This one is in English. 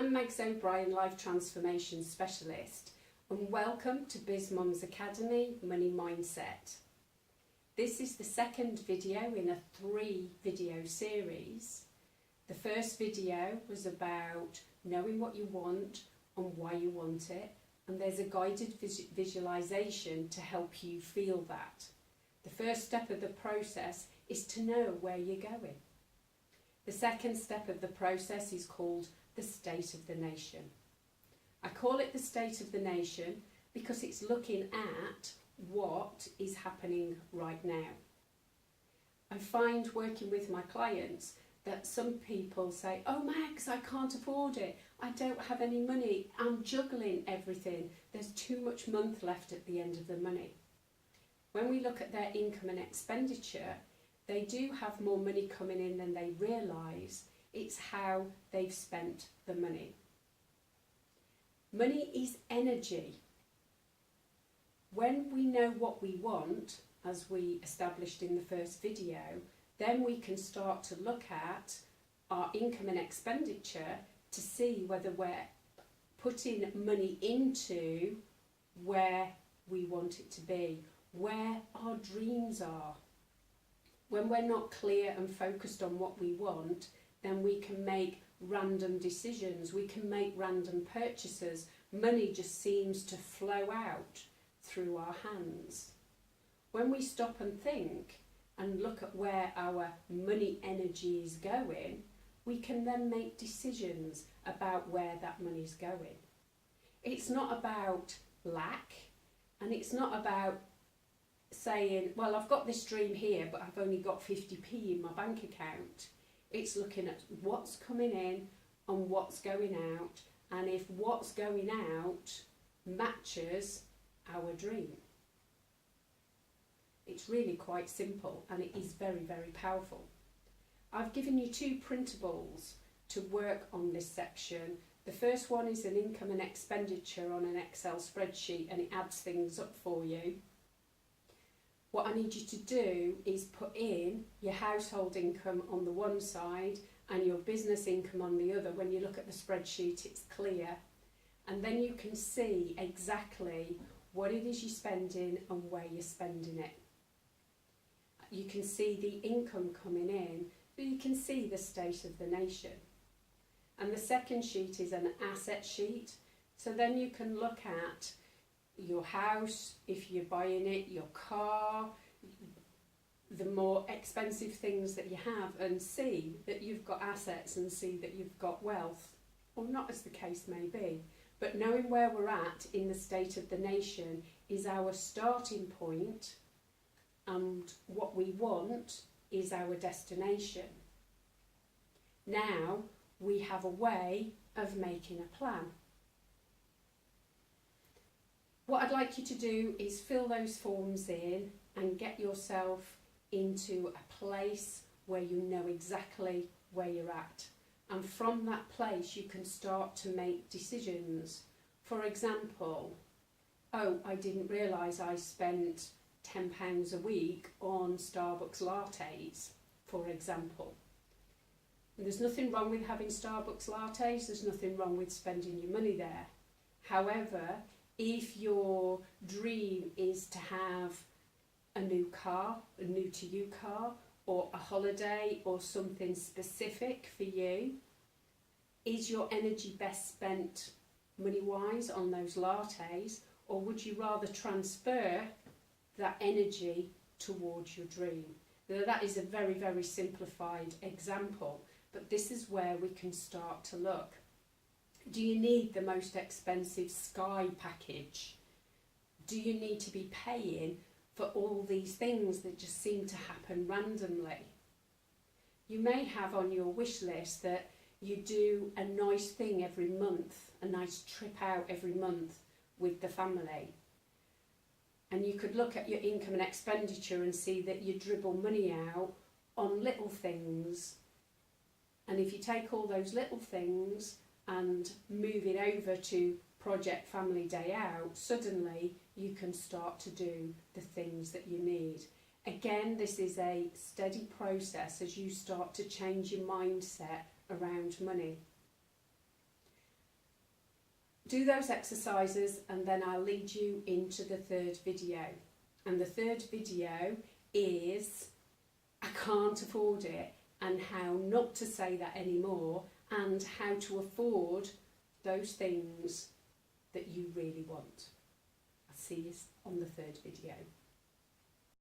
I'm Megs O'Brien, Life Transformation Specialist, and welcome to Biz Mums Academy Money Mindset. This is the second video in a 3-video series. The first video was about knowing what you want and why you want it, and there's a guided visualization to help you feel that. The first step of the process is to know where you're going. The second step of the process is called the state of the nation. I call it the state of the nation because it's looking at what is happening right now. I find working with my clients that some people say, "Oh Max, I can't afford it. I don't have any money. I'm juggling everything. There's too much month left at the end of the money." When we look at their income and expenditure, they do have more money coming in than they realise. It's how they've spent the money. Money is energy. When we know what we want, as we established in the first video, then we can start to look at our income and expenditure to see whether we're putting money into where we want it to be, where our dreams are. When we're not clear and focused on what we want, then we can make random decisions, we can make random purchases. Money just seems to flow out through our hands. When we stop and think and look at where our money energy is going, we can then make decisions about where that money's going. It's not about lack, and it's not about saying, well, I've got this dream here, but I've only got 50p in my bank account. It's looking at what's coming in and what's going out, and if what's going out matches our dream. It's really quite simple, and it is very, very powerful. I've given you 2 printables to work on this section. The first one is an income and expenditure on an Excel spreadsheet, and it adds things up for you. What I need you to do is put in your household income on the one side and your business income on the other. When you look at the spreadsheet, it's clear. And then you can see exactly what it is you're spending and where you're spending it. You can see the income coming in, but you can see the state of the nation. And the second sheet is an asset sheet. So then you can look at your house, if you're buying it, your car, the more expensive things that you have, and see that you've got assets and see that you've got wealth, or not, as the case may be. But knowing where we're at in the state of the nation is our starting point, and what we want is our destination. Now we have a way of making a plan. What I'd like you to do is fill those forms in and get yourself into a place where you know exactly where you're at. And from that place you can start to make decisions. For example, oh, I didn't realise I spent £10 a week on Starbucks lattes, for example. And there's nothing wrong with having Starbucks lattes, there's nothing wrong with spending your money there. However, if your dream is to have a new car, a new to you car, or a holiday, or something specific for you, is your energy best spent money-wise on those lattes, or would you rather transfer that energy towards your dream? Now, that is a very, very simplified example, but this is where we can start to look. Do you need the most expensive Sky package? Do you need to be paying for all these things that just seem to happen randomly? You may have on your wish list that you do a nice thing every month, a nice trip out every month with the family. And you could look at your income and expenditure and see that you dribble money out on little things. And if you take all those little things and move it over to Project Family Day Out, suddenly you can start to do the things that you need. Again, this is a steady process as you start to change your mindset around money. do those exercises and then I'll lead you into the third video. And the third video is I can't afford it, and how not to say that anymore, and how to afford those things that you really want. I'll see you on the third video.